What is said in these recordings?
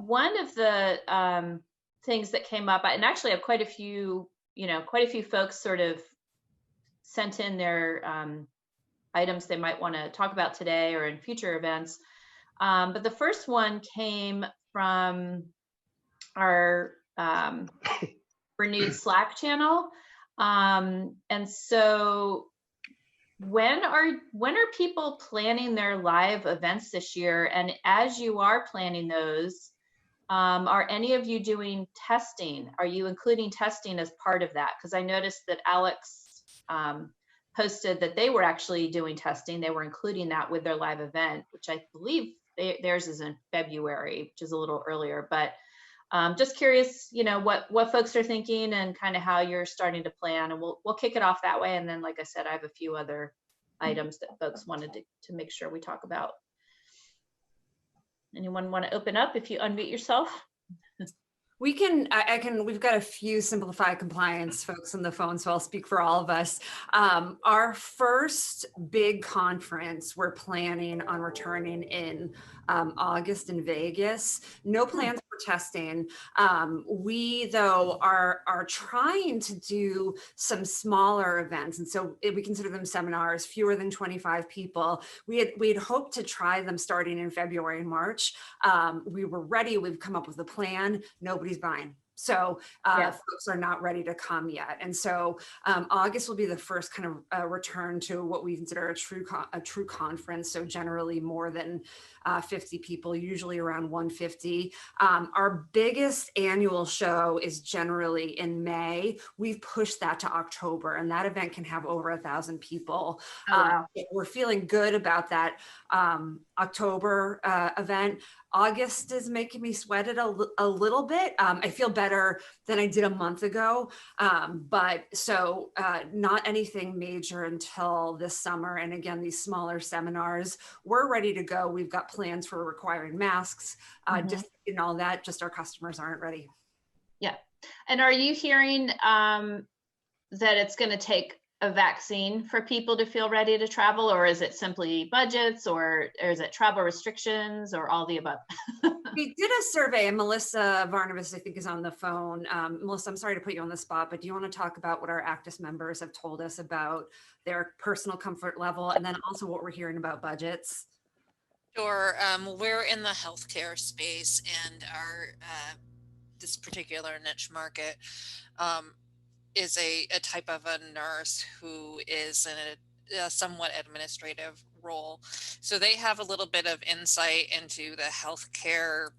one of the things that came up, and actually I have quite a few folks sort of sent in their items they might want to talk about today or in future events. But the first one came from our renewed Slack channel. And so when are people planning their live events this year? And as you are planning those, are any of you doing testing? Are you including testing as part of that? Because I noticed that Alex posted that they were actually doing testing. They were including that with their live event, which I believe theirs is in February, which is a little earlier. But just curious, what folks are thinking and kind of how you're starting to plan, and we'll kick it off that way. And then, like I said, I have a few other items that folks wanted to make sure we talk about. Anyone want to open up? If you unmute yourself. We can, we've got a few simplified compliance folks on the phone, so I'll speak for all of us. Our first big conference, we're planning on returning in August in Vegas. No plans for testing. We, though, are trying to do some smaller events. And so we consider them seminars, fewer than 25 people. We'd hoped to try them starting in February and March. We were ready. We've come up with a plan. Nobody's buying. So folks are not ready to come yet. And so August will be the first kind of return to what we consider a true conference. So generally more than 50 people, usually around 150. Our biggest annual show is generally in May. We've pushed that to October, and that event can have over 1,000 people. Oh, wow. We're feeling good about that October event. August is making me sweat it a little bit. I feel better than I did a month ago, but so not anything major until this summer. And again, these smaller seminars, we're ready to go. We've got plans for requiring masks, just and all that, just our customers aren't ready. Yeah. And are you hearing that it's going to take a vaccine for people to feel ready to travel, or is it simply budgets, or is it travel restrictions, or all the above? We did a survey, and Melissa Varnavas, I think, is on the phone. Melissa, I'm sorry to put you on the spot, but do you want to talk about what our Actis members have told us about their personal comfort level, and then also what we're hearing about budgets? Sure. We're in the healthcare space, and our this particular niche market is a type of a nurse who is in a somewhat administrative role. So they have a little bit of insight into the healthcare,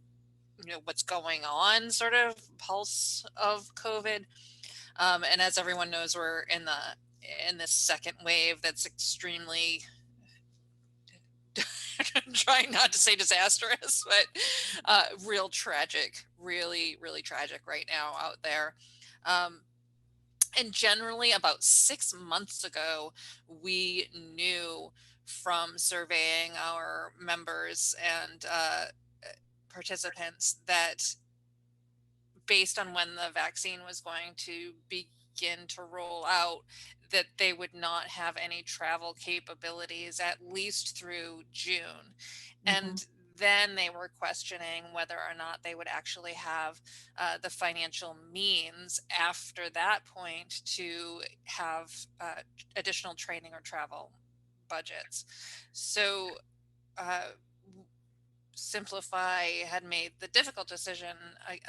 what's going on, sort of pulse of COVID. And as everyone knows, we're in this second wave that's extremely trying not to say disastrous, but real tragic, really, really tragic right now out there. And generally about 6 months ago, we knew from surveying our members and participants that based on when the vaccine was going to begin to roll out, that they would not have any travel capabilities at least through June. And then they were questioning whether or not they would actually have the financial means after that point to have additional training or travel budgets. So Simplify had made the difficult decision,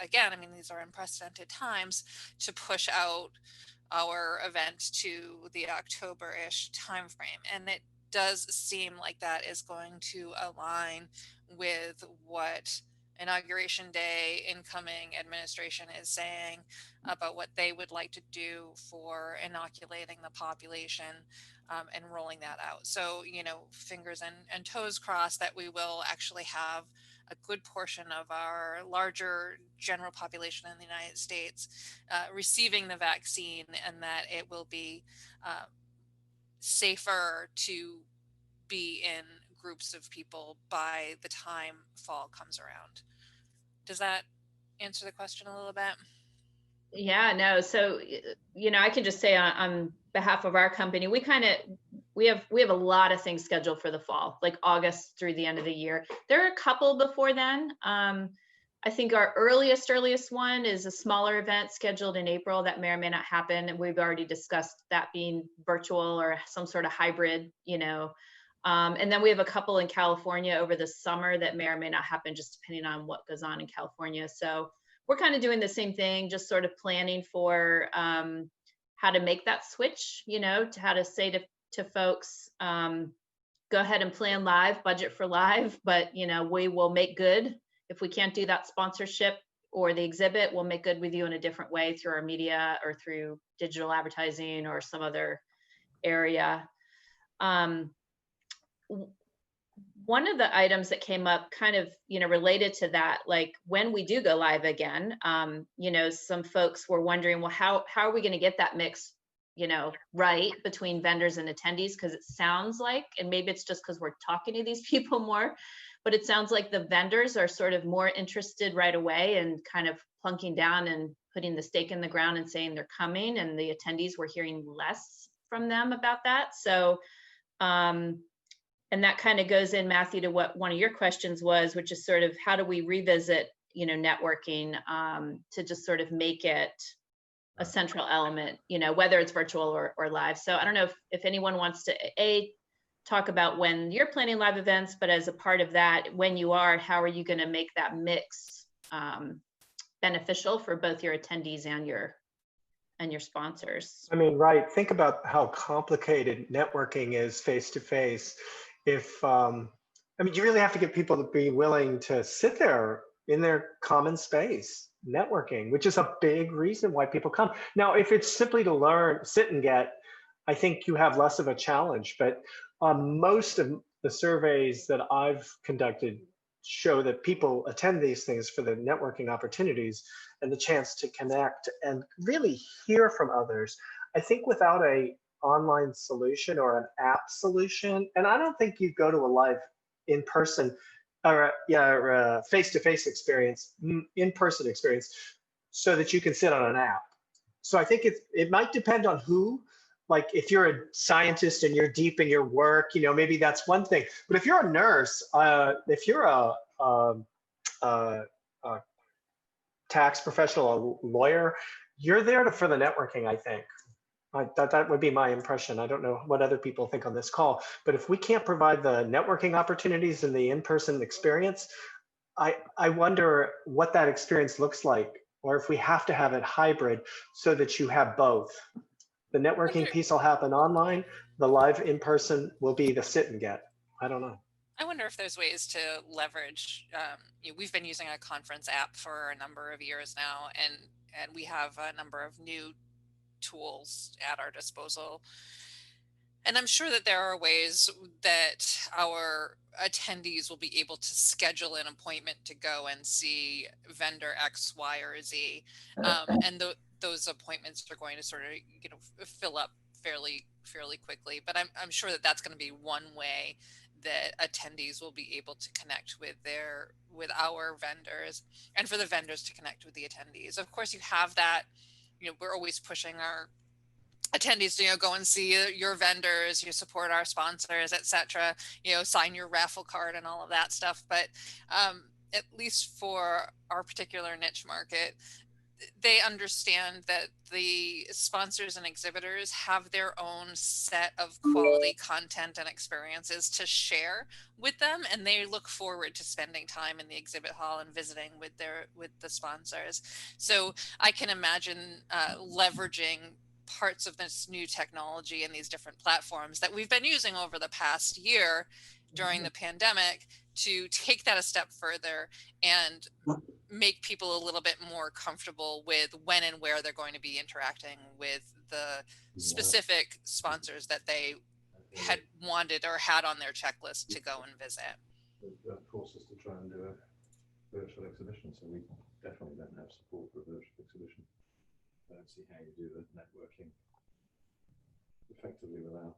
again, I mean, these are unprecedented times, to push out our event to the October-ish timeframe. And it does seem like that is going to align with what Inauguration Day incoming administration is saying about what they would like to do for inoculating the population and rolling that out. So, fingers and toes crossed that we will actually have a good portion of our larger general population in the United States receiving the vaccine, and that it will be safer to be in groups of people by the time fall comes around. Does that answer the question a little bit? Yeah, no. So, I can just say on behalf of our company, we have a lot of things scheduled for the fall, like August through the end of the year. There are a couple before then. I I think our earliest one is a smaller event scheduled in April that may or may not happen. And we've already discussed that being virtual or some sort of hybrid, you know. And then we have a couple in California over the summer that may or may not happen, just depending on what goes on in California. So we're kind of doing the same thing, just sort of planning for how to make that switch, you know, to how to say to folks, go ahead and plan live, budget for live, but, you know, we will make good. If we can't do that sponsorship or the exhibit, we'll make good with you in a different way through our media or through digital advertising or some other area. One of the items that came up kind of, you know, related to that, like when we do go live again, you know, some folks were wondering, well, how are we going to get that mix, you know, right between vendors and attendees? Because it sounds like, and maybe it's just because we're talking to these people more, but it sounds like the vendors are sort of more interested right away and kind of plunking down and putting the stake in the ground and saying they're coming, and the attendees, we're hearing less from them about that. So, and that kind of goes in, Matthew, to what one of your questions was, which is sort of how do we revisit, you know, networking to just sort of make it a central element, you know, whether it's virtual or live. So I don't know if anyone wants to talk about when you're planning live events, but as a part of that, when you are, how are you going to make that mix beneficial for both your attendees and your sponsors? I mean, right. Think about how complicated networking is face to face. If, I mean, you really have to get people to be willing to sit there in their common space, networking, which is a big reason why people come. Now, if it's simply to learn, sit and get, I think you have less of a challenge, but most of the surveys that I've conducted show that people attend these things for the networking opportunities and the chance to connect and really hear from others. I think without a online solution or an app solution, and I don't think you go to a live in-person or a face-to-face experience, in-person experience, so that you can sit on an app. So I think it might depend on who. Like if you're a scientist and you're deep in your work, you know, maybe that's one thing. But if you're a nurse, if you're a tax professional, a lawyer, you're there for the networking, I think. That would be my impression. I don't know what other people think on this call, but if we can't provide the networking opportunities and the in-person experience, I wonder what that experience looks like, or if we have to have it hybrid so that you have both. The networking piece will happen online. The live in-person will be the sit and get. I don't know. I wonder if there's ways to leverage, we've been using a conference app for a number of years now, and we have a number of new tools at our disposal. And I'm sure that there are ways that our attendees will be able to schedule an appointment to go and see vendor X, Y, or Z. And those appointments are going to sort of, you know, fill up fairly quickly. But I'm sure that that's going to be one way that attendees will be able to connect with our vendors, and for the vendors to connect with the attendees. Of course, you have that, you know, we're always pushing our attendees to, you know, go and see your vendors, you support our sponsors, etc., you know, sign your raffle card and all of that stuff. But at least for our particular niche market, they understand that the sponsors and exhibitors have their own set of quality content and experiences to share with them, and they look forward to spending time in the exhibit hall and visiting with the sponsors. So I can imagine leveraging parts of this new technology and these different platforms that we've been using over the past year during the pandemic to take that a step further and make people a little bit more comfortable with when and where they're going to be interacting with the specific sponsors that they had wanted or had on their checklist to go and visit. That forces us to try and do a virtual exhibition, so we definitely don't have support for a virtual exhibition. I don't see how you do the networking effectively without.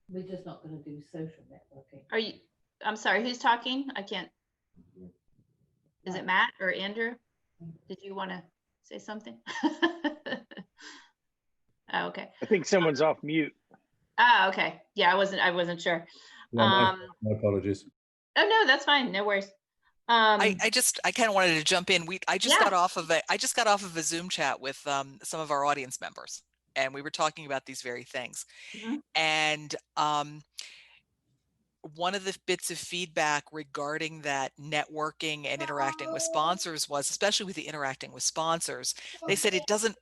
We're just not going to do social networking. Are you? I'm sorry, who's talking? I can't. Is it Matt or Andrew? Did you want to say something? Oh, okay. I think someone's off mute. Ah, okay. Yeah, I wasn't sure. No, my apologies. Oh no, that's fine. No worries. Um, I kind of wanted to jump in. I just Yeah. got off of a Zoom chat with some of our audience members, and we were talking about these very things. Mhm. And one of the bits of feedback regarding that networking and interacting with sponsors was, especially with the interacting with sponsors, they said it doesn't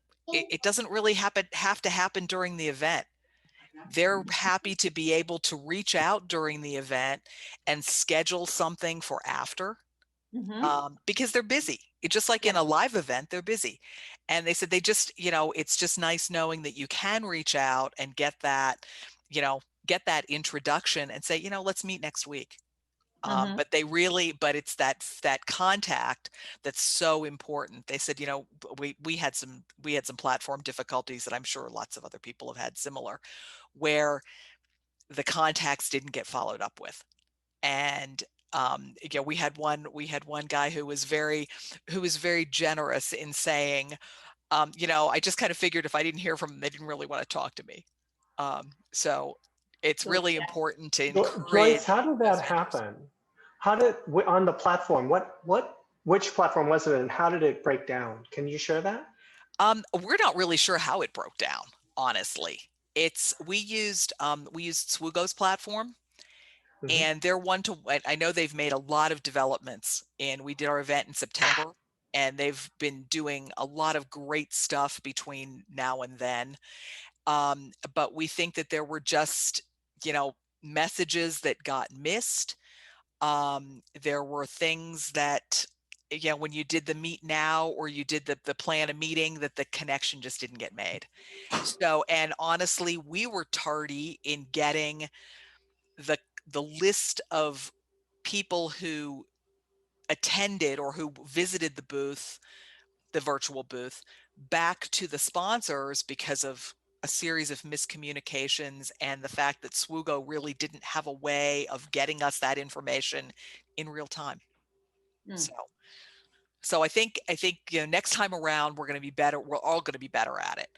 really have to happen during the event. They're happy to be able to reach out during the event and schedule something for after, because they're busy. It's just like in a live event, they're busy. And they said they just, it's just nice knowing that you can reach out and get that introduction and say, let's meet next week. But it's that contact that's so important. They said, we had some platform difficulties that I'm sure lots of other people have had similar, where the contacts didn't get followed up with. And we had one guy who was very generous in saying, I just kind of figured if I didn't hear from them, they didn't really want to talk to me. So it's really important to encourage. Joyce, how did that happen? On the platform, which platform was it and how did it break down? Can you share that? We're not really sure how it broke down, honestly. We used Swoogo's platform. And they're I know they've made a lot of developments, and we did our event in September, and they've been doing a lot of great stuff between now and then. But we think that there were just, messages that got missed. There were things that, when you did the meet now or you did the plan a meeting, that the connection just didn't get made. So, and honestly, we were tardy in getting the list of people who attended or who visited the booth, the virtual booth, back to the sponsors because of a series of miscommunications and the fact that Swoogo really didn't have a way of getting us that information in real time. So I think next time around we're going to be better. We're all going to be better at it.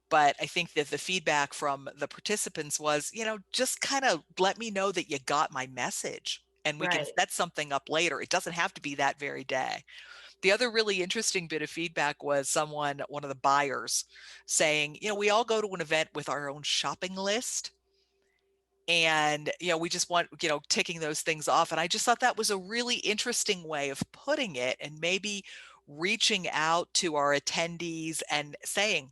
But I think that the feedback from the participants was, just kind of let me know that you got my message and we can set something up later. It doesn't have to be that very day. The other really interesting bit of feedback was one of the buyers saying, we all go to an event with our own shopping list. And, we just want, ticking those things off. And I just thought that was a really interesting way of putting it, and maybe reaching out to our attendees and saying,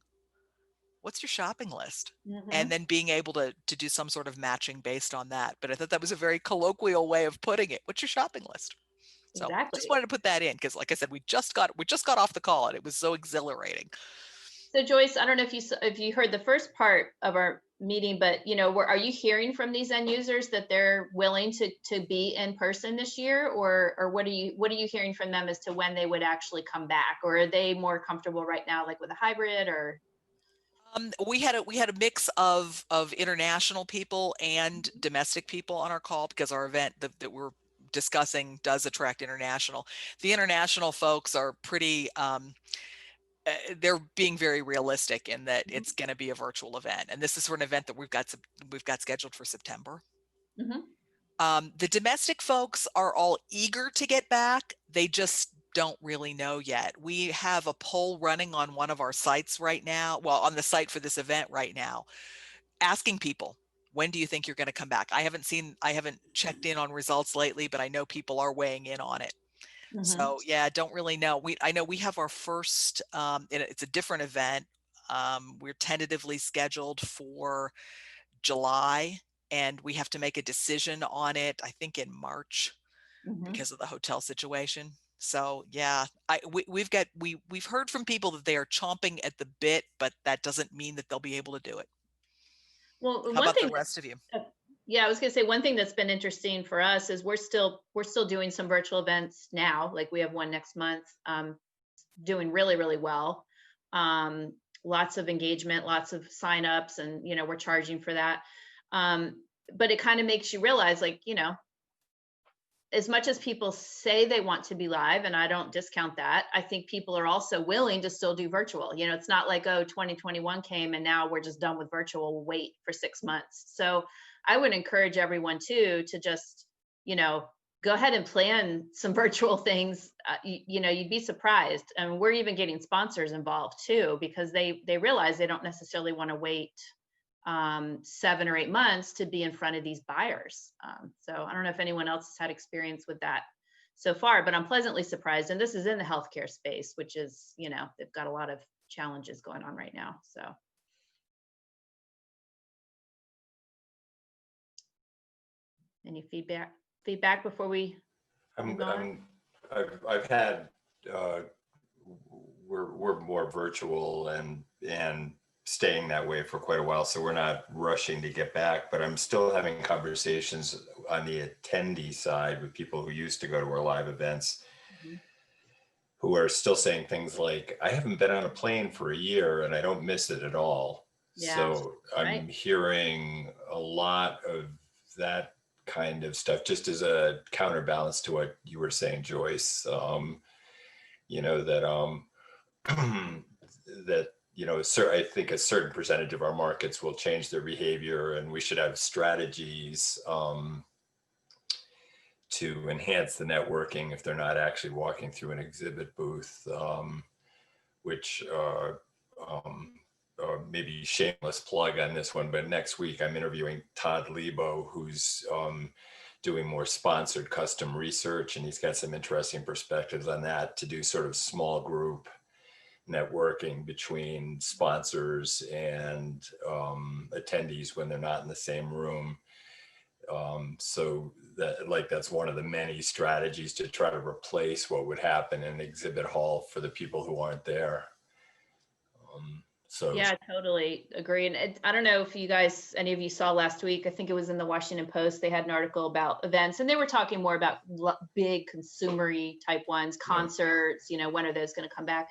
what's your shopping list? And then being able to do some sort of matching based on that. But I thought that was a very colloquial way of putting it. What's your shopping list? So just wanted to put that in because, like I said, we just got off the call and it was so exhilarating. So Joyce, I don't know if you heard the first part of our meeting, but are you hearing from these end users that they're willing to be in person this year, or what are you hearing from them as to when they would actually come back, or are they more comfortable right now, like with a hybrid or? We had a mix of international people and domestic people on our call because our event that we're discussing does attract international. The international folks are pretty, they're being very realistic in that it's going to be a virtual event. And this is for an event that we've got scheduled for September. The domestic folks are all eager to get back. They just don't really know yet. We have a poll running on one of our sites right now, well, on the site for this event right now, asking people, when do you think you're going to come back? I haven't checked in on results lately, but I know people are weighing in on it. So yeah, don't really know. I know we have our first, it's a different event. We're tentatively scheduled for July, and we have to make a decision on it, I think in March, because of the hotel situation. So yeah, we've heard from people that they are chomping at the bit, but that doesn't mean that they'll be able to do it. Well, how about the rest of you? Yeah, I was gonna say one thing that's been interesting for us is we're still doing some virtual events now. Like we have one next month, doing really, really well. Lots of engagement, lots of signups, and we're charging for that. But it kind of makes you realize, like, as much as people say they want to be live, and I don't discount that, I think people are also willing to still do virtual. It's not like, oh, 2021 came and now we're just done with virtual, we'll wait for 6 months. So I would encourage everyone to just, go ahead and plan some virtual things. You know, you'd be surprised. And we're even getting sponsors involved too, because they realize they don't necessarily want to wait 7 or 8 months to be in front of these buyers. So I don't know if anyone else has had experience with that so far, but I'm pleasantly surprised. And this is in the healthcare space, which is, you know, they've got a lot of challenges going on right now. So. Any feedback before we move on? I've had, we're more virtual and staying that way for quite a while, so we're not rushing to get back, but I'm still having conversations on the attendee side with people who used to go to our live events, who are still saying things like, I haven't been on a plane for a year and I don't miss it at all. Yeah, so I'm hearing a lot of that kind of stuff, just as a counterbalance to what you were saying, Joyce. You know, that that, you know, I think a certain percentage of our markets will change their behavior, and we should have strategies to enhance the networking if they're not actually walking through an exhibit booth, which maybe shameless plug on this one, but next week I'm interviewing Todd Lebo, who's doing more sponsored custom research, and he's got some interesting perspectives on that, to do sort of small group networking between sponsors and attendees when they're not in the same room. So that's one of the many strategies to try to replace what would happen in an exhibit hall for the people who aren't there. So yeah, I totally agree. And I don't know if you guys, any of you saw last week, I think it was in the Washington Post, they had an article about events, and they were talking more about big consumer-y type ones, concerts, you know, when are those going to come back?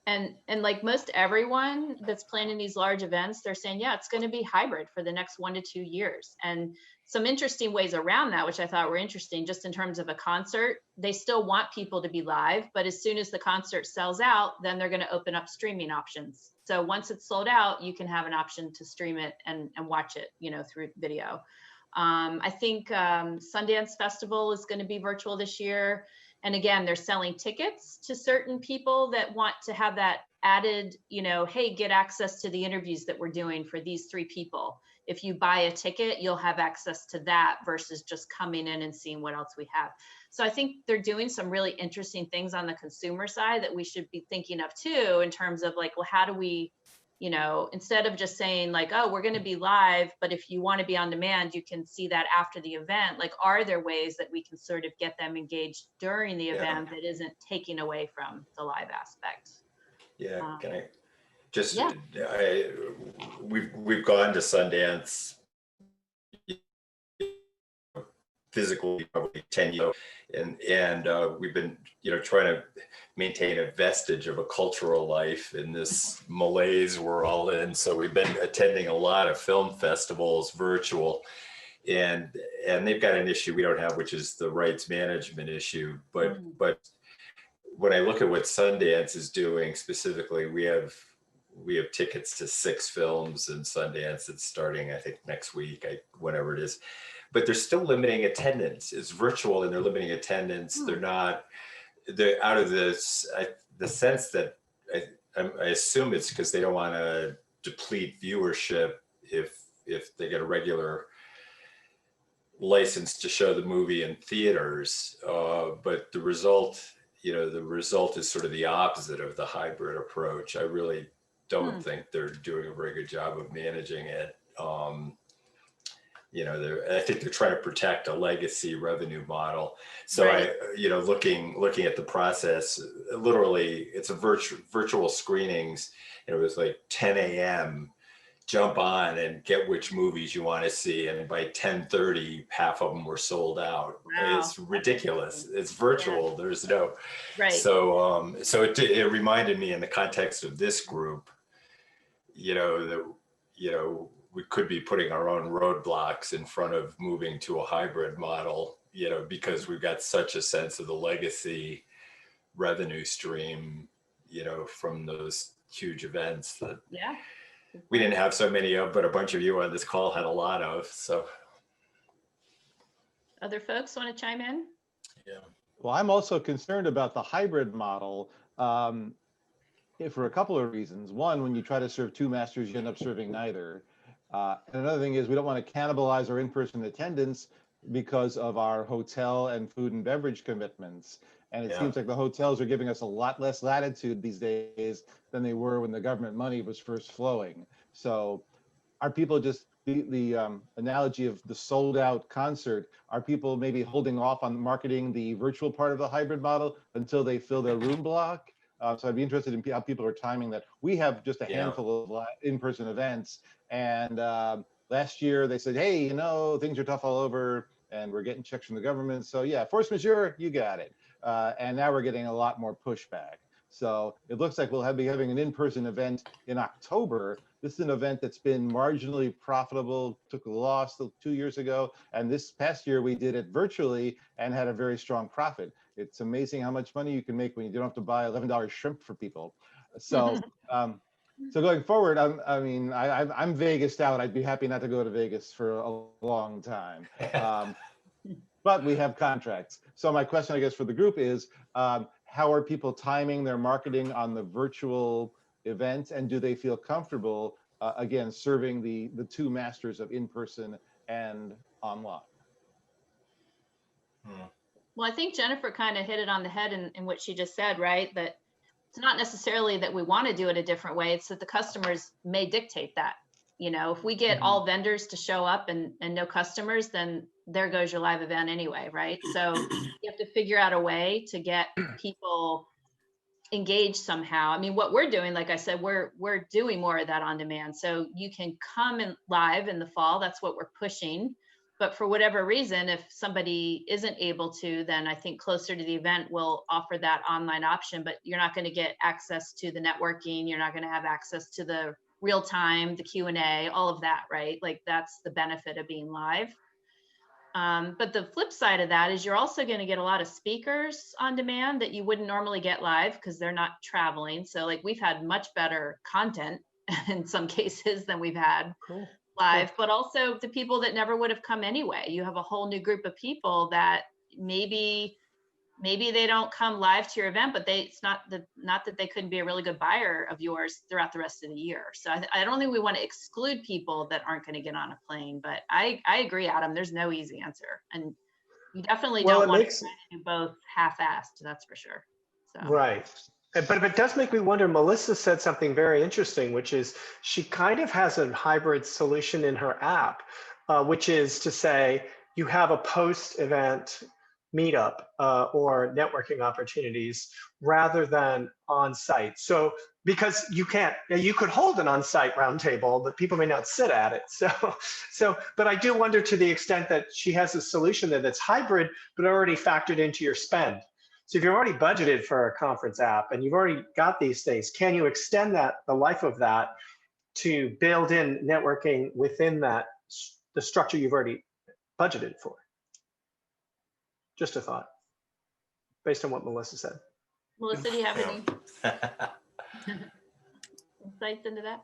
And like most everyone that's planning these large events, they're saying, yeah, it's going to be hybrid for the next 1 to 2 years. And some interesting ways around that, which I thought were interesting, just in terms of a concert, they still want people to be live, but as soon as the concert sells out, then they're going to open up streaming options. So once it's sold out, you can have an option to stream it and watch it, you know, through video. I think Sundance Festival is going to be virtual this year. And again, they're selling tickets to certain people that want to have that added, you know, hey, get access to the interviews that we're doing for these 3 people. If you buy a ticket, you'll have access to that versus just coming in and seeing what else we have. So I think they're doing some really interesting things on the consumer side that we should be thinking of too, in terms of like, well, how do we, you know, instead of just saying like, oh, we're going to be live, but if you want to be on demand, you can see that after the event. Like, are there ways that we can sort of get them engaged during the event that isn't taking away from the live aspect? Yeah, can I just, we've gone to Sundance physically probably 10 years, and we've been, you know, trying to maintain a vestige of a cultural life in this malaise we're all in. So we've been attending a lot of film festivals, virtual, and they've got an issue we don't have, which is the rights management issue. But when I look at what Sundance is doing specifically, we have tickets to 6 films in Sundance. It's starting, I think, next week, whenever it is. But they're still limiting attendance. It's virtual and they're limiting attendance. They're out of this, the sense that I assume it's because they don't want to deplete viewership if they get a regular license to show the movie in theaters. But the result is sort of the opposite of the hybrid approach. I really don't think they're doing a very good job of managing it. You know, I think they're trying to protect a legacy revenue model. So looking at the process, literally it's a virtual screenings. And it was like 10 a.m. jump on and get which movies you want to see. And by 10:30, half of them were sold out. Wow. It's ridiculous. It's virtual. Yeah. There's no, so it reminded me in the context of this group, we could be putting our own roadblocks in front of moving to a hybrid model, because we've got such a sense of the legacy revenue stream, from those huge events that we didn't have so many of, but a bunch of you on this call had a lot of. So other folks want to chime in? Well, I'm also concerned about the hybrid model for a couple of reasons. One, when you try to serve two masters, you end up serving neither. And another thing is we don't want to cannibalize our in-person attendance because of our hotel and food and beverage commitments. And it seems like the hotels are giving us a lot less latitude these days than they were when the government money was first flowing. So are people just, the analogy of the sold out concert, are people maybe holding off on marketing the virtual part of the hybrid model until they fill their room block? So I'd be interested in how people are timing that. We have just a handful of in-person events, and last year they said, hey, you know, things are tough all over and we're getting checks from the government. So yeah, force majeure, you got it. And now we're getting a lot more pushback. So it looks like we'll be having an in-person event in October. This is an event that's been marginally profitable, took a loss 2 years ago. And this past year we did it virtually and had a very strong profit. It's amazing how much money you can make when you don't have to buy $11 shrimp for people. So, so going forward, I'm Vegas out. I'd be happy not to go to Vegas for a long time. But we have contracts. So my question, I guess, for the group is, how are people timing their marketing on the virtual event, and do they feel comfortable, again, serving the two masters of in-person and online? Well, I think Jennifer kind of hit it on the head in what she just said, right? That it's not necessarily that we want to do it a different way. It's that the customers may dictate that. You know, if we get all vendors to show up and no customers, then there goes your live event anyway, right? So you have to figure out a way to get people engaged somehow. I mean, what we're doing, like I said, we're doing more of that on demand. So you can come in live in the fall. That's what we're pushing. But for whatever reason, if somebody isn't able to, then I think closer to the event, we'll offer that online option, but you're not going to get access to the networking. You're not going to have access to the real time, the Q&A, all of that, right? Like that's the benefit of being live. But the flip side of that is you're also going to get a lot of speakers on demand that you wouldn't normally get live because they're not traveling. So like we've had much better content in some cases than we've had live, but also the people that never would have come anyway. You have a whole new group of people that maybe they don't come live to your event, but it's not that they couldn't be a really good buyer of yours throughout the rest of the year. So I don't think we want to exclude people that aren't going to get on a plane, but I agree, Adam, there's no easy answer. And you definitely don't want to do both half-assed, that's for sure. So. Right. But it does make me wonder, Melissa said something very interesting, which is she kind of has a hybrid solution in her app, which is to say you have a post-event meetup or networking opportunities rather than on-site. So because you could hold an on-site roundtable, but people may not sit at it. But I do wonder to the extent that she has a solution there that's hybrid, but already factored into your spend. So if you've already budgeted for a conference app and you've already got these things, can you extend the life of that to build in networking within the structure you've already budgeted for? Just a thought, based on what Melissa said. Melissa, do you have any insights into that?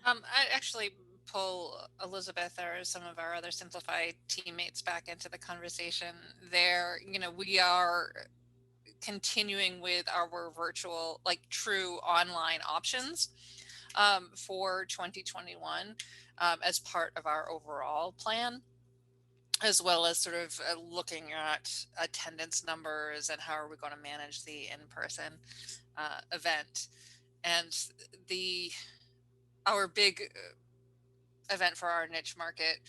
I actually pull Elizabeth or some of our other Simplify teammates back into the conversation there. You know, we are continuing with our virtual, like true online options for 2021 as part of our overall plan, as well as sort of looking at attendance numbers and how are we going to manage the in-person event. And our big event for our niche market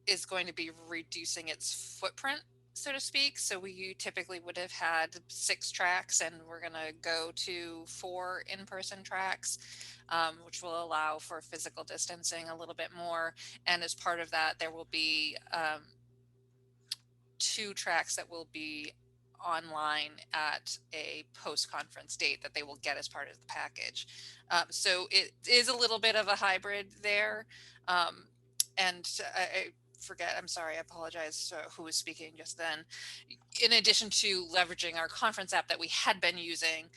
is going to be reducing its footprint, so to speak. So we typically would have had 6 tracks, and we're going to go to 4 in-person tracks, which will allow for physical distancing a little bit more. And as part of that, there will be 2 tracks that will be online at a post-conference date that they will get as part of the package. So it is a little bit of a hybrid there. And I forget, I'm sorry, I apologize who was speaking just then. In addition to leveraging our conference app that we had been using,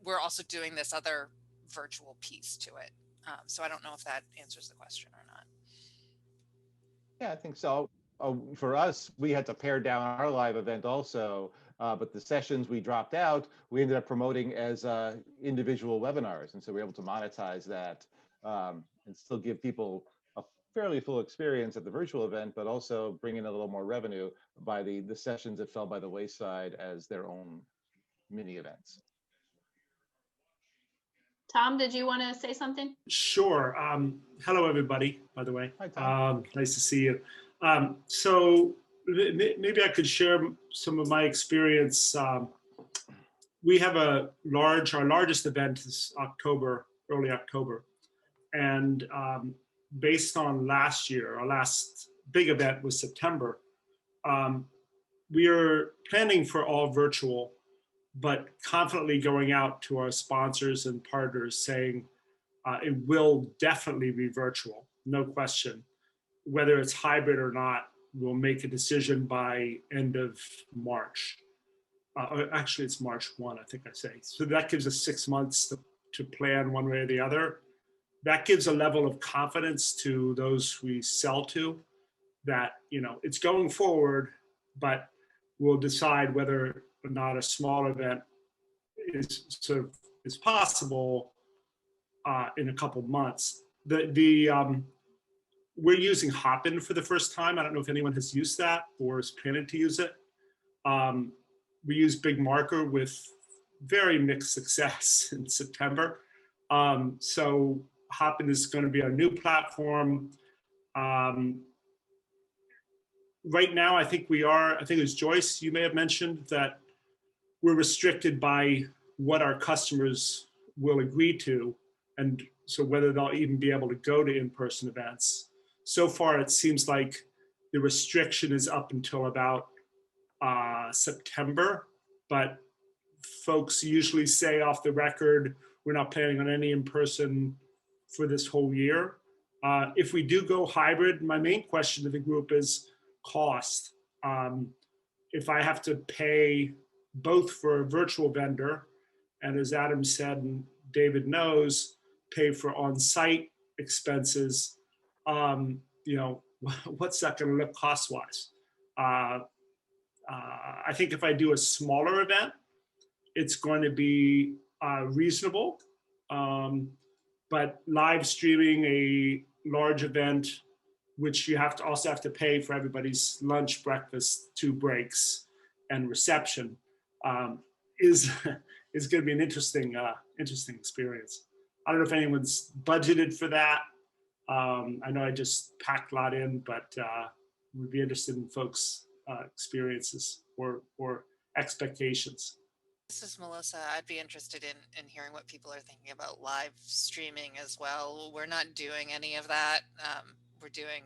we're also doing this other virtual piece to it. So I don't know if that answers the question or not. Yeah, I think so. for us, we had to pare down our live event also, but the sessions we dropped out, we ended up promoting as individual webinars. And so we're able to monetize that and still give people a fairly full experience at the virtual event, but also bring in a little more revenue by the sessions that fell by the wayside as their own mini events. Tom, did you want to say something? Sure. Hello, everybody, by the way. Hi, Tom. Nice to see you. So maybe I could share some of my experience. We have our largest event is October, early October. And based on last year, our last big event was September. We are planning for all virtual, but confidently going out to our sponsors and partners saying it will definitely be virtual, no question. Whether it's hybrid or not, we'll make a decision by end of March. Actually, it's March 1, I think I say. So that gives us 6 months to plan one way or the other. That gives a level of confidence to those we sell to that, you know, it's going forward, but we'll decide whether or not a small event is possible in a couple months. We're using Hopin for the first time. I don't know if anyone has used that or is planning to use it. We use Big Marker with very mixed success in September. So Hopin is going to be our new platform. Right now, I think it was Joyce, you may have mentioned that we're restricted by what our customers will agree to, and so whether they'll even be able to go to in-person events. So far, it seems like the restriction is up until about September, but folks usually say off the record, we're not planning on any in-person for this whole year. If we do go hybrid, my main question to the group is cost. If I have to pay both for a virtual vendor, and as Adam said, and David knows, pay for on-site expenses, you know, what's that going to look cost-wise? I think if I do a smaller event, it's going to be reasonable, but live streaming a large event, which you also have to pay for everybody's lunch, breakfast, 2 breaks, and reception, is going to be an interesting experience. I don't know if anyone's budgeted for that. I know I just packed a lot in, but would be interested in folks' experiences or expectations. This is Melissa. I'd be interested in hearing what people are thinking about live streaming as well. We're not doing any of that. We're doing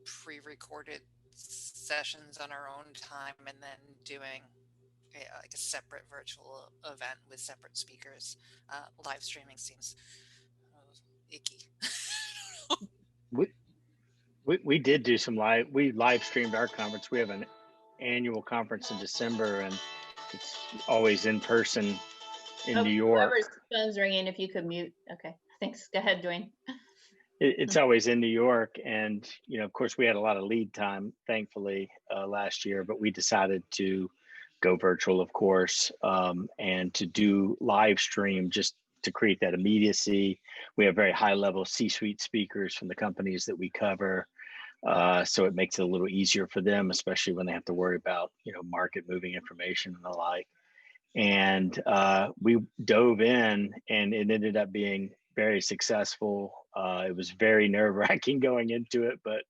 pre-recorded sessions on our own time and then doing like a separate virtual event with separate speakers. Live streaming seems icky. We did do some we live streamed our conference. We have an annual conference in December, and it's always in person in New York. Whoever's phone's ringing, if you could mute. Okay, thanks. Go ahead, Duane. It's always in New York, and you know, of course, we had a lot of lead time, thankfully, last year. But we decided to go virtual, of course, and to do live stream just to create that immediacy. We have very high level C-suite speakers from the companies that we cover. So it makes it a little easier for them, especially when they have to worry about, you know, market moving information and the like. And we dove in, and it ended up being very successful. It was very nerve-wracking going into it, but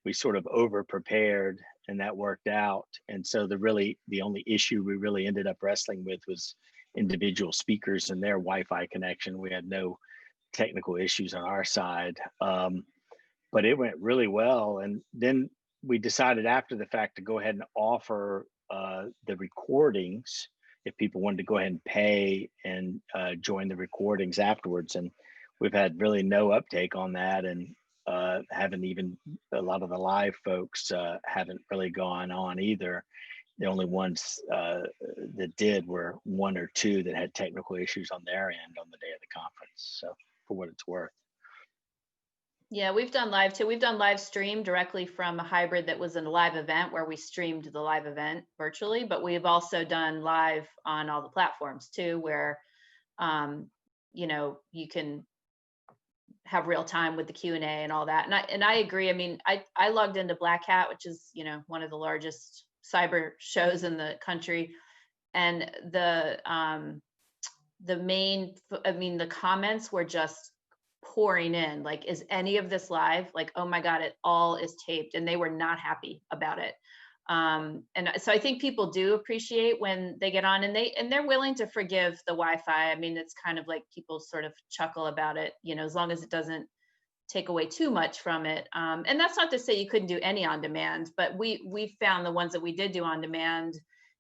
we sort of over-prepared, and that worked out. And so the only issue we really ended up wrestling with was individual speakers and their Wi-Fi connection. We had no technical issues on our side, but it went really well. And then we decided after the fact to go ahead and offer the recordings if people wanted to go ahead and pay and join the recordings afterwards. And we've had really no uptake on that, and haven't even, a lot of the live folks haven't really gone on either. The only ones that did were 1 or 2 that had technical issues on their end on the day of the conference. So for what it's worth. Yeah, we've done live too. We've done live stream directly from a hybrid that was in a live event where we streamed the live event virtually, but we've also done live on all the platforms too, where, you know, you can have real time with the Q&A and all that. And I agree. I mean, I logged into Black Hat, which is, you know, one of the largest cyber shows in the country. And the comments were just pouring in, like, is any of this live? Like, oh my God, it all is taped. And they were not happy about it. And so I think people do appreciate when they get on, and they're willing to forgive the Wi-Fi. I mean, it's kind of like people sort of chuckle about it, you know, as long as it doesn't take away too much from it. And that's not to say you couldn't do any on demand, but we found the ones that we did do on demand,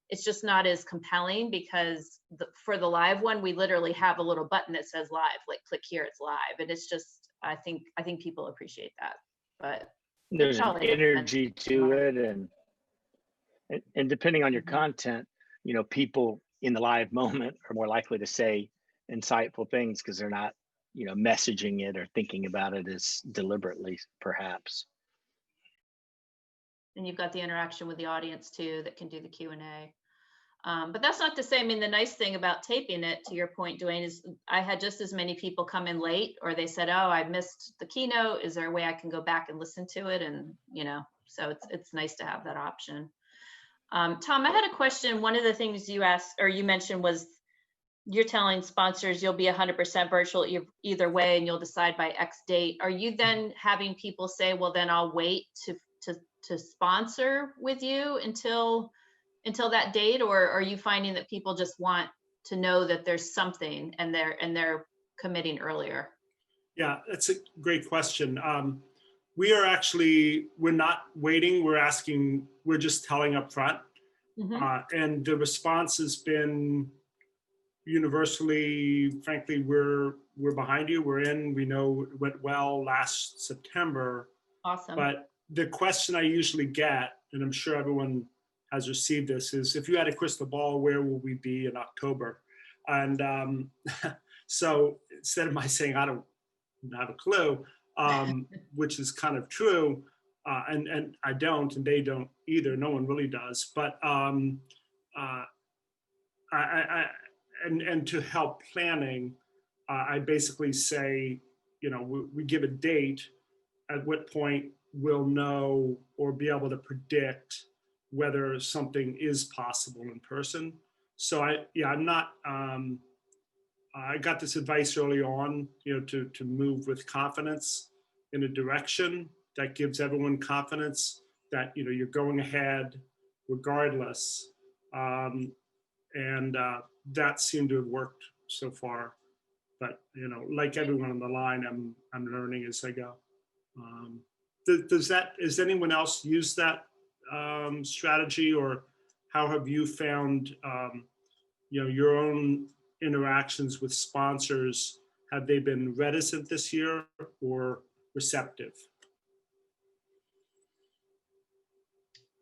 it's just not as compelling, because for the live one, we literally have a little button that says live, like click here, it's live. And it's just, I think people appreciate that. But there's an energy to it, and depending on your content, you know, people in the live moment are more likely to say insightful things because they're not, you know, messaging it or thinking about it as deliberately, perhaps. And you've got the interaction with the audience too that can do the Q&A. But that's not to say, I mean, the nice thing about taping it, to your point, Duane, is I had just as many people come in late, or they said, oh, I missed the keynote. Is there a way I can go back and listen to it? And, you know, so it's nice to have that option. Tom, I had a question. One of the things you asked, or you mentioned, was you're telling sponsors you'll be 100% virtual either way, and you'll decide by X date. Are you then having people say, well, then I'll wait to sponsor with you until that date, or are you finding that people just want to know that there's something and they're committing earlier? Yeah, that's a great question. We're not waiting. We're just telling up front. Mm-hmm. And the response has been universally, frankly, we're behind you. We're in. We know it went well last September. Awesome. But the question I usually get, and I'm sure everyone has received this, is if you had a crystal ball, where will we be in October? And so instead of my saying I don't have a clue, which is kind of true, and I don't, and they don't either. No one really does. But and to help planning, I basically say, you know, we give a date at what point we'll know or be able to predict whether something is possible in person. So I'm not. I got this advice early on, you know, to move with confidence in a direction that gives everyone confidence that, you know, you're going ahead regardless. And that seemed to have worked so far. But, you know, like everyone on the line, I'm learning as I go. Does anyone else use that strategy, or how have you found, you know, your own interactions with sponsors? Have they been reticent this year or receptive?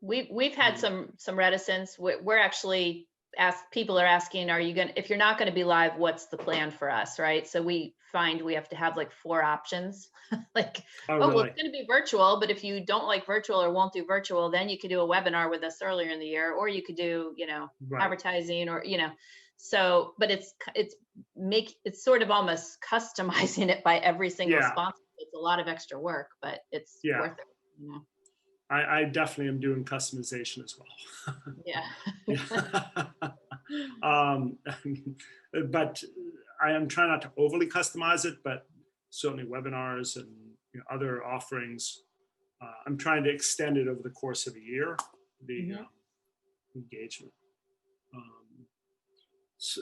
We've had some reticence. We're actually people are asking, are you going to, if you're not going to be live, what's the plan for us, right? So we find we have to have like 4 options. Like, really? Well, it's going to be virtual, but if you don't like virtual or won't do virtual, then you could do a webinar with us earlier in the year, or you could do, you know, right, advertising, or, you know. So, but it's sort of almost customizing it by every single sponsor. It's a lot of extra work, but it's worth it. You know? I definitely am doing customization as well. But I am trying not to overly customize it, but certainly webinars and, you know, other offerings, I'm trying to extend it over the course of a year, the engagement. So,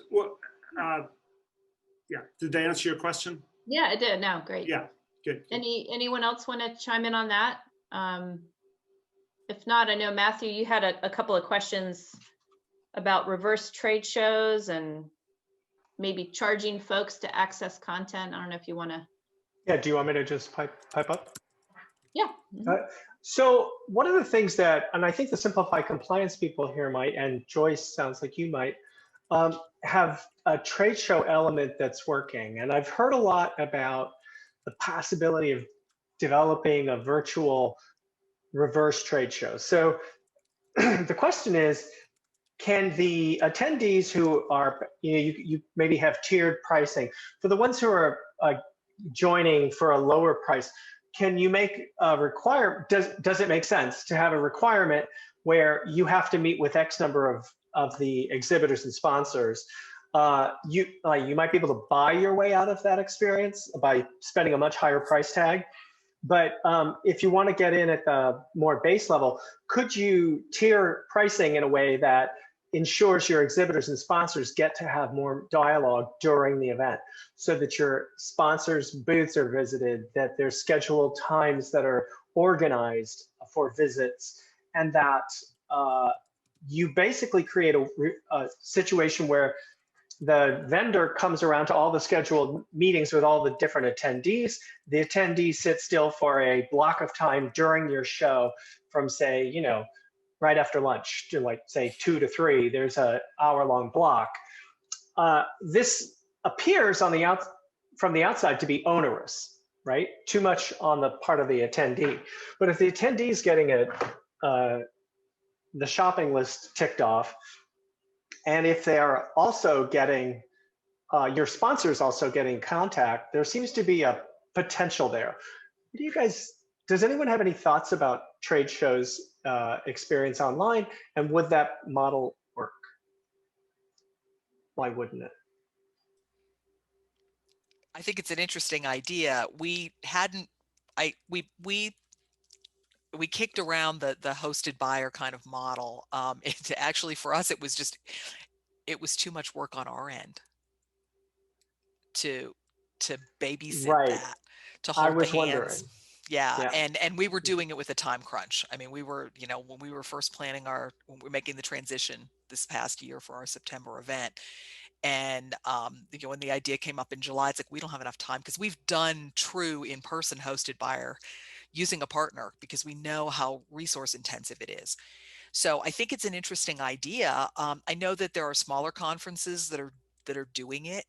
did they answer your question? Yeah, it did. No, great. Yeah, good. Anyone else want to chime in on that? If not, I know, Matthew, you had a couple of questions about reverse trade shows and maybe charging folks to access content. I don't know if you want to. Yeah, do you want me to just pipe up? Yeah. So one of the things that, and I think the Simplify Compliance people here might, and Joyce sounds like you might, have a trade show element that's working. And I've heard a lot about the possibility of developing a virtual reverse trade show. So the question is, can the attendees who are, you maybe have tiered pricing, for the ones who are joining for a lower price, can you make a does it make sense to have a requirement where you have to meet with X number of the exhibitors and sponsors? You might be able to buy your way out of that experience by spending a much higher price tag. But if you want to get in at the more base level, could you tier pricing in a way that ensures your exhibitors and sponsors get to have more dialogue during the event, so that your sponsors' booths are visited, that there's scheduled times that are organized for visits, and that you basically create a situation where the vendor comes around to all the scheduled meetings with all the different attendees. The attendees sit still for a block of time during your show from, say, right after lunch to, like, say 2 to 3, there's an hour-long block. This appears from the outside to be onerous, right? Too much on the part of the attendee. But if the attendee is getting the shopping list ticked off, and if they are also getting, your sponsors also getting contact, there seems to be a potential there. Does anyone have any thoughts about trade shows experience online, and would that model work? Why wouldn't it? I think it's an interesting idea. We kicked around the hosted buyer kind of model. Actually, for us, it was too much work on our end to babysit that, to hold the hands. Wondering. Yeah. And we were doing it with a time crunch. I mean, we were, when we were first planning when we were making the transition this past year for our September event, and when the idea came up in July, it's like, we don't have enough time, because we've done true in-person hosted buyer using a partner, because we know how resource intensive it is. So I think it's an interesting idea. I know that there are smaller conferences that are doing it.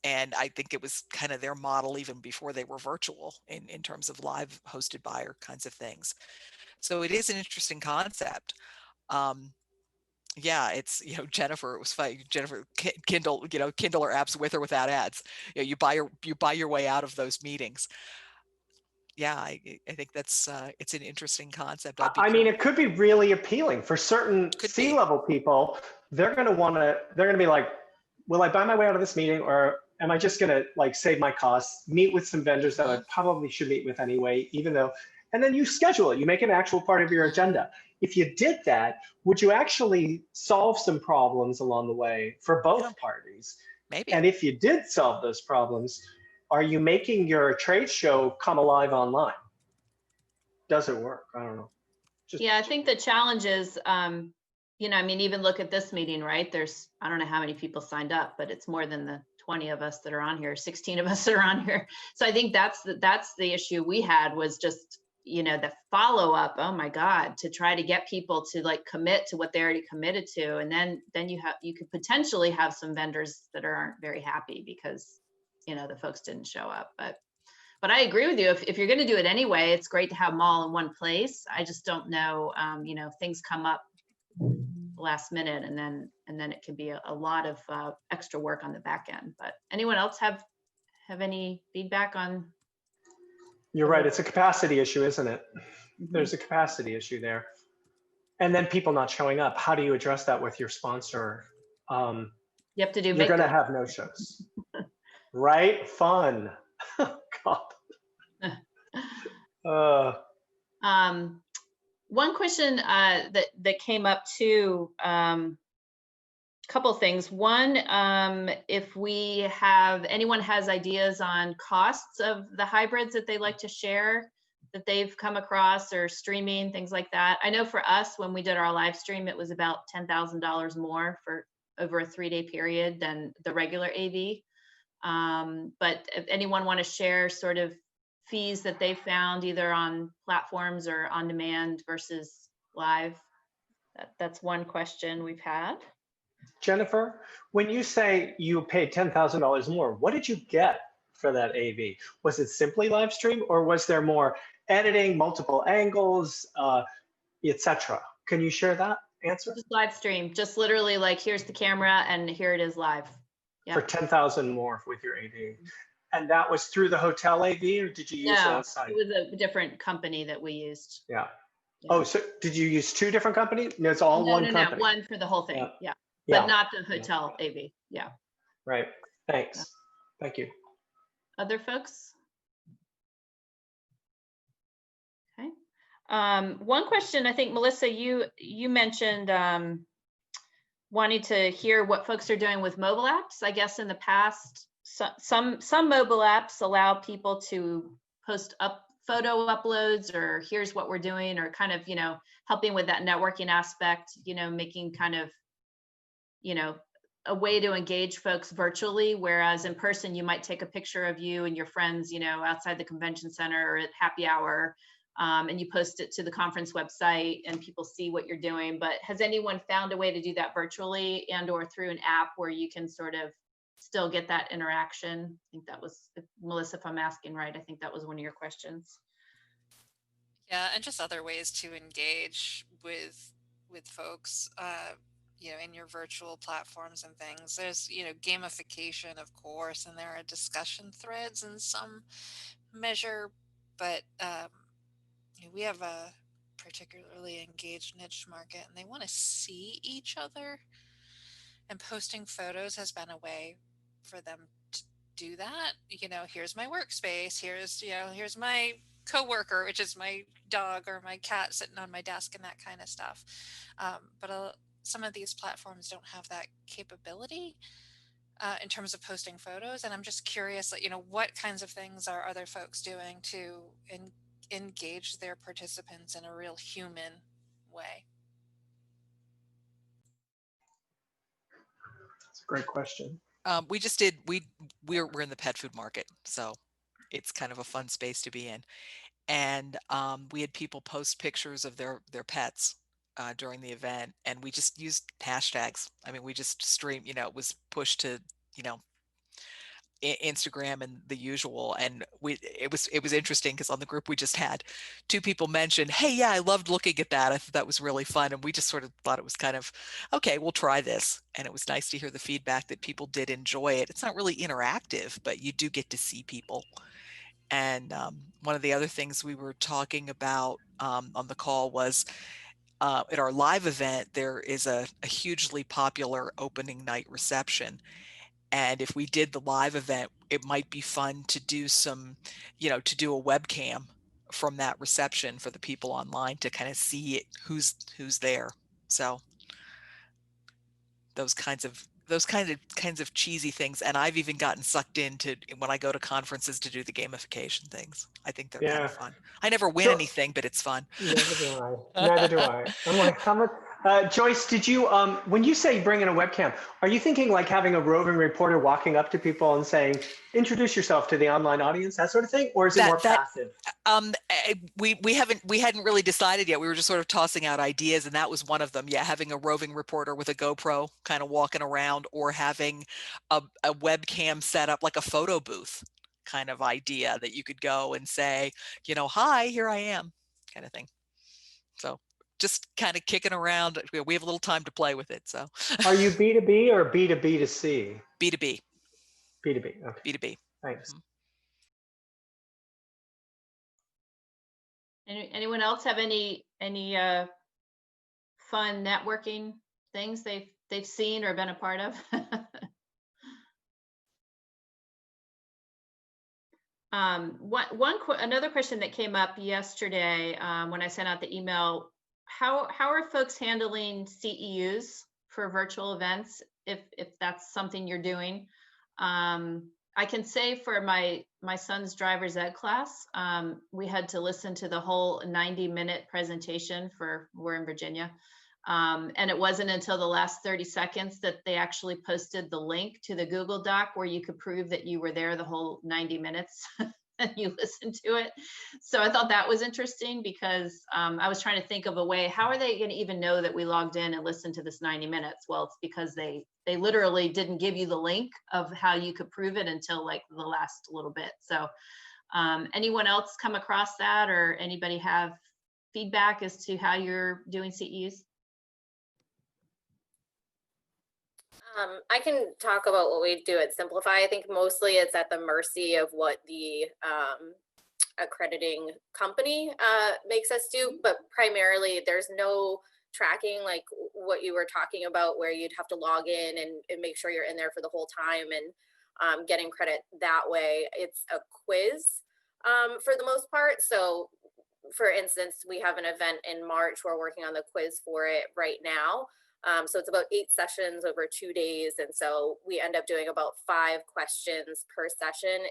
And I think it was kind of their model even before they were virtual in terms of live hosted buyer kinds of things. So it is an interesting concept. Yeah, it's, Jennifer, it was funny. Jennifer, Kindle, Kindle or apps with or without ads. You buy your way out of those meetings. Yeah, I think that's it's an interesting concept. I mean, it could be really appealing for certain C-level people. They're going to be like, will I buy my way out of this meeting, or am I just going to, like, save my costs, meet with some vendors that I probably should meet with anyway, and then you schedule it, you make it an actual part of your agenda. If you did that, would you actually solve some problems along the way for both parties? Maybe. And if you did solve those problems, are you making your trade show come alive online? Does it work? I don't know. I think the challenge is, even look at this meeting, right? There's, I don't know how many people signed up, but it's more than the 20 of us that are on here, 16 of us that are on here. So I think that's the issue we had, was just, the follow-up, oh my God, to try to get people to, like, commit to what they already committed to. And then you could potentially have some vendors that aren't very happy because, the folks didn't show up. But I agree with you. If you're going to do it anyway, it's great to have them all in one place. I just don't know, things come up last minute, and then it can be a lot of extra work on the back end. But anyone else have any feedback on? You're right. It's a capacity issue, isn't it? There's a capacity issue there. And then people not showing up. How do you address that with your sponsor? You have to do. You're going to have no shows. Right? Fun. God. One question that came up too, couple things. One, if anyone has ideas on costs of the hybrids that they like to share, that they've come across, or streaming, things like that. I know for us, when we did our live stream, it was about $10,000 more for over a 3-day period than the regular AV. But if anyone want to share sort of fees that they found either on platforms or on demand versus live, that's one question we've had. Jennifer, when you say you paid $10,000 more, what did you get for that AV? Was it simply live stream, or was there more editing, multiple angles, etc.? Can you share that answer? Just live stream, just literally like, here's the camera and here it is live. Yeah. For 10,000 more with your AV. And that was through the hotel AV, or did you use No, a site? it was a different company that we used. Yeah. Yeah. Oh, so did you use two different companies? No, it's all one company. One for the whole thing. Yeah. Yeah. Yeah. But not the hotel AV. Yeah. Right. Thanks. Thank you. Other folks? Okay. One question, I think, Melissa, you mentioned wanting to hear what folks are doing with mobile apps. I guess in the past, some mobile apps allow people to post up photo uploads, or here's what we're doing, or kind of, you know, helping with that networking aspect, you know, making kind of, you know, a way to engage folks virtually, whereas in person, you might take a picture of you and your friends, you know, outside the convention center or at happy hour, and you post it to the conference website and people see what you're doing. But has anyone found a way to do that virtually and or through an app where you can sort of still get that interaction? I think that was, Melissa, if I'm asking right, I think that was one of your questions. Yeah, and just other ways to engage with folks, you know, in your virtual platforms and things. There's, you know, gamification, of course, and there are discussion threads in some measure, but you know, we have a particularly engaged niche market, and they want to see each other, and posting photos has been a way for them to do that. You know, here's my workspace, here's, you know, here's my coworker, which is my dog or my cat sitting on my desk, and that kind of stuff. But some of these platforms don't have that capability in terms of posting photos. And I'm just curious, you know, what kinds of things are other folks doing to engage their participants in a real human way? That's a great question. We just did, we're in the pet food market, so it's kind of a fun space to be in. And we had people post pictures of their pets during the event, and we just used hashtags. I mean, we just streamed, you know, it was pushed to, you know, Instagram and the usual. And it was interesting because on the group we just had two people mention, hey, yeah, I loved looking at that. I thought that was really fun. And we just sort of thought it was kind of, okay, we'll try this. And it was nice to hear the feedback that people did enjoy it. It's not really interactive, but you do get to see people. And one of the other things we were talking about on the call was at our live event, there is a hugely popular opening night reception. And if we did the live event, it might be fun to do some, you know, to do a webcam from that reception for the people online to kind of see it, who's there. So those kinds of cheesy things. And I've even gotten sucked into, when I go to conferences, to do the gamification things. I think they're kind of fun. I never win anything, but it's fun. Neither do I. Neither do I. I'm like, how much? Joyce, did you, when you say bring in a webcam, are you thinking like having a roving reporter walking up to people and saying, introduce yourself to the online audience, that sort of thing? Or is it more passive? We hadn't really decided yet. We were just sort of tossing out ideas, and that was one of them. Yeah, having a roving reporter with a GoPro kind of walking around, or having a webcam set up like a photo booth kind of idea that you could go and say, you know, hi, here I am, kind of thing. So just kind of kicking around. We have a little time to play with it. So are you B2B or B2B2C? B2B. B2B. Okay. B2B. Thanks. Anyone else have any fun networking things they've seen or been a part of? Another question that came up yesterday when I sent out the email: how are folks handling CEUs for virtual events, if that's something you're doing? I can say for my son's driver's ed class, we had to listen to the whole 90-minute presentation we're in Virginia. And it wasn't until the last 30 seconds that they actually posted the link to the Google Doc where you could prove that you were there the whole 90 minutes. and you listen to it. So I thought that was interesting because I was trying to think of a way, how are they going to even know that we logged in and listened to this 90 minutes? Well, it's because they literally didn't give you the link of how you could prove it until like the last little bit. So anyone else come across that, or anybody have feedback as to how you're doing CEUs? I can talk about what we do at Simplify. I think mostly it's at the mercy of what the accrediting company makes us do, but primarily there's no tracking like what you were talking about where you'd have to log in and make sure you're in there for the whole time and getting credit that way. It's a quiz for the most part. So for instance, we have an event in March. We're working on the quiz for it right now. So it's about 8 sessions over 2 days. And so we end up doing about 5 questions per session.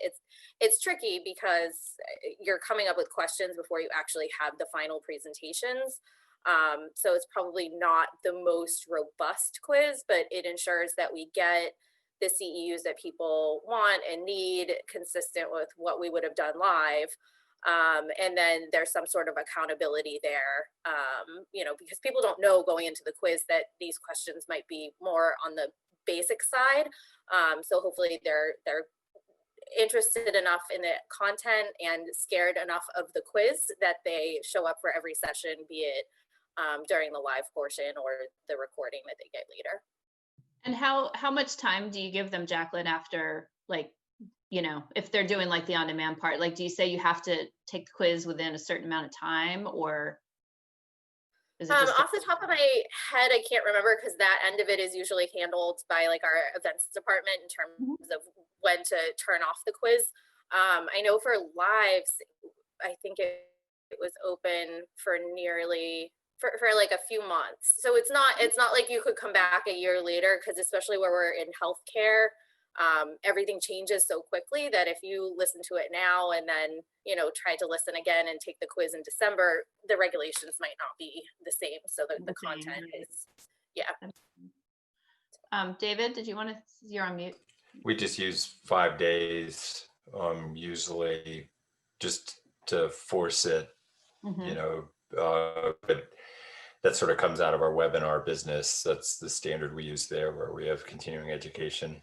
It's tricky because you're coming up with questions before you actually have the final presentations. So it's probably not the most robust quiz, but it ensures that we get the CEUs that people want and need consistent with what we would have done live. And then there's some sort of accountability there, you know, because people don't know going into the quiz that these questions might be more on the basic side. So hopefully they're interested enough in the content and scared enough of the quiz that they show up for every session, be it during the live portion or the recording that they get later. And how much time do you give them, Jaclyn, after, like, you know, if they're doing like the on-demand part? Like, do you say you have to take the quiz within a certain amount of time, or is it just off the top of my head, I can't remember because that end of it is usually handled by like our events department in terms of when to turn off the quiz. I know for lives, I think it was open for nearly for like a few months. So it's not like you could come back a year later, because especially where we're in healthcare, everything changes so quickly that if you listen to it now and then, you know, try to listen again and take the quiz in December, the regulations might not be the same. So the content is, yeah. David, did you want to, you're on mute. We just use 5 days, usually just to force it, you know, but that sort of comes out of our webinar business. That's the standard we use there, where we have continuing education.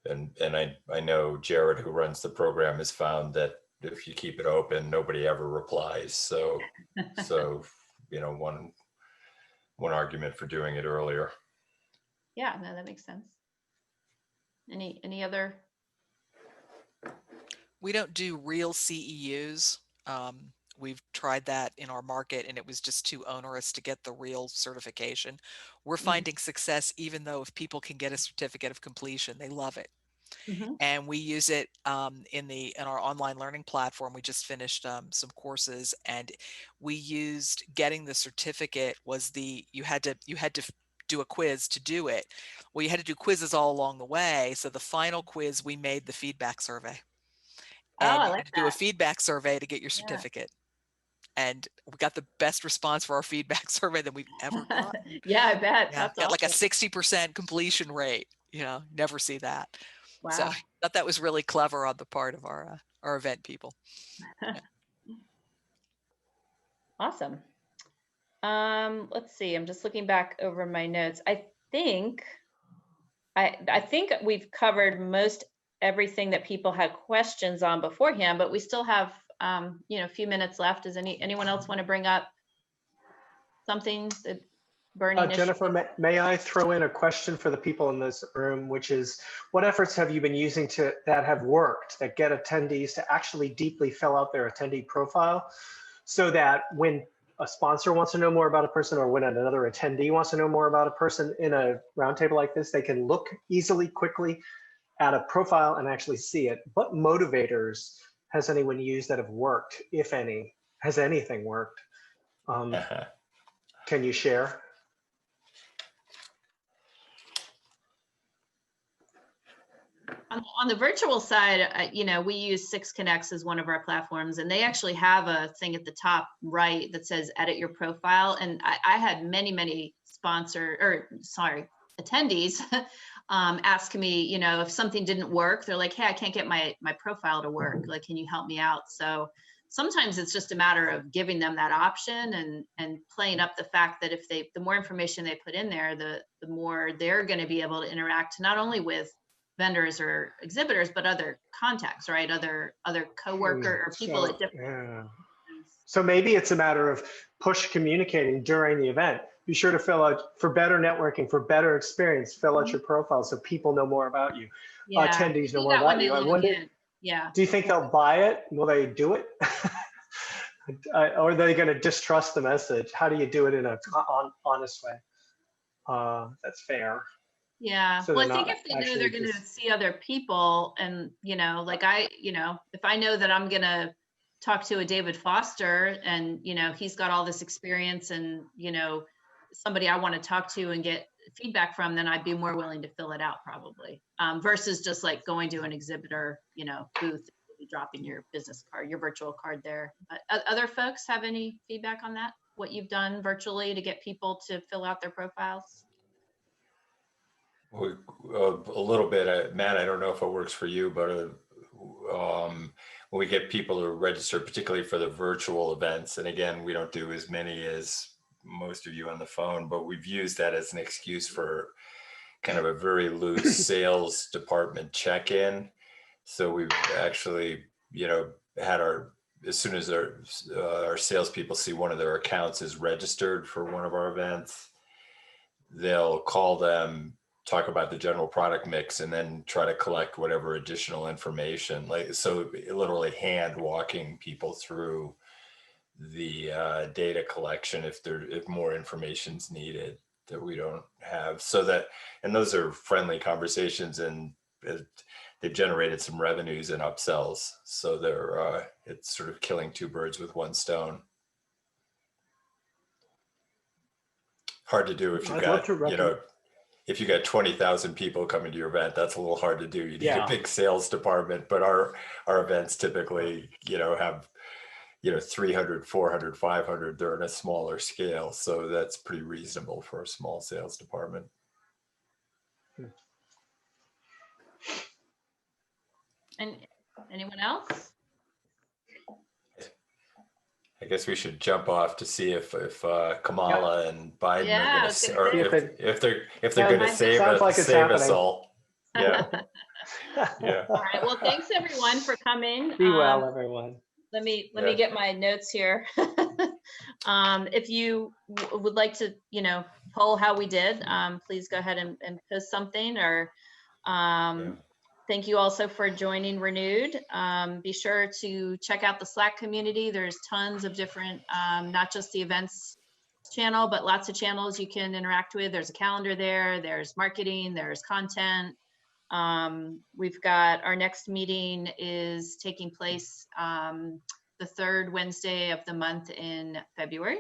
And I know Jared, who runs the program, has found that if you keep it open, nobody ever replies. So you know, one argument for doing it earlier. Yeah, no, that makes sense. Any other? We don't do real CEUs. We've tried that in our market and it was just too onerous to get the real certification. We're finding success even though if people can get a certificate of completion, they love it. And we use it in our online learning platform. We just finished some courses, and we used getting the certificate was you had to do a quiz to do it. Well, you had to do quizzes all along the way. So the final quiz, we made the feedback survey. And you had to do a feedback survey to get your certificate. And we got the best response for our feedback survey that we've ever gotten. Yeah, I bet. Yeah, That's got like a awesome. 60% completion rate. You know, never see that. Wow. So I thought that was really clever on the part of our event people. Yeah. Awesome. Let's see. I'm just looking back over my notes. I think we've covered most everything that people had questions on beforehand, but we still have you know, a few minutes left. Does anyone else want to bring up something that burning issue? Jennifer, may I throw in a question for the people in this room, which is, what efforts have you been using that have worked, that get attendees to actually deeply fill out their attendee profile, so that when a sponsor wants to know more about a person, or when another attendee wants to know more about a person in a roundtable like this, they can look easily, quickly at a profile and actually see it? What motivators has anyone used that have worked, if any? Has anything worked? Can you share? On the virtual side, you know, we use 6Connects as one of our platforms, and they actually have a thing at the top right that says edit your profile. And I had many attendees ask me, you know, if something didn't work, they're like, hey, I can't get my profile to work. Like, can you help me out? So sometimes it's just a matter of giving them that option and playing up the fact that if the more information they put in there, the more they're going to be able to interact not only with vendors or exhibitors, but other contacts, right? Other coworker or people at different. Yeah. So maybe it's a matter of push communicating during the event. Be sure to fill out, for better networking, for better experience, fill out your profile so people know more about you. Yeah, Attendees know do more that when about they you. I log wonder, in. Yeah. do you think they'll buy it? Will they do it? Or are they going to distrust the message? How do you do it in an honest way? That's fair. Yeah. So Well, I they're think not if they know actually they're going to just- see other people and, you know, like if I know that I'm going to talk to a David Foster and, you know, he's got all this experience and, you know, somebody I want to talk to and get feedback from, then I'd be more willing to fill it out probably, versus just like going to an exhibitor, you know, booth, dropping your business card, your virtual card there. But other folks have any feedback on that? What you've done virtually to get people to fill out their profiles? A little bit, Matt, I don't know if it works for you, but when we get people to register, particularly for the virtual events, and again, we don't do as many as most of you on the phone, but we've used that as an excuse for kind of a very loose sales department check-in. So we've actually, you know, had as soon as our salespeople see one of their accounts is registered for one of our events, they'll call them, talk about the general product mix, and then try to collect whatever additional information. Like, so literally hand walking people through the data collection if more information's needed that we don't have. So that, and those are friendly conversations, and they've generated some revenues and upsells. So they're it's sort of killing two birds with one stone. Hard to do if you got, you know, if you got 20,000 people coming to your event, that's a little hard to do. You need a big sales department, but our events typically, you know, have, you know, 300, 400, 500, they're in a smaller scale. So that's pretty reasonable for a small sales department. And anyone else? I guess we should jump off to see if Kamala and Biden are going to, or if they're going to save us all. Yeah. Yeah. All right. Well, thanks everyone for coming. Be well, everyone. Let me get my notes here. If you would like to, you know, poll how we did, please go ahead and post something, or thank you also for joining Renewed. Be sure to check out the Slack community. There's tons of different, not just the events channel, but lots of channels you can interact with. There's a calendar there, there's marketing, there's content. We've got our next meeting is taking place the third Wednesday of the month in February.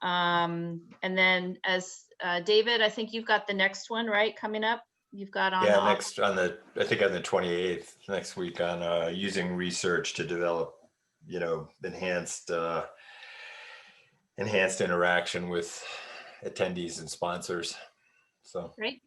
And then as David, I think you've got the next one, right, coming up? You've got on next on the, I think on the 28th next week, on using research to develop, you know, enhanced interaction with attendees and sponsors. So great.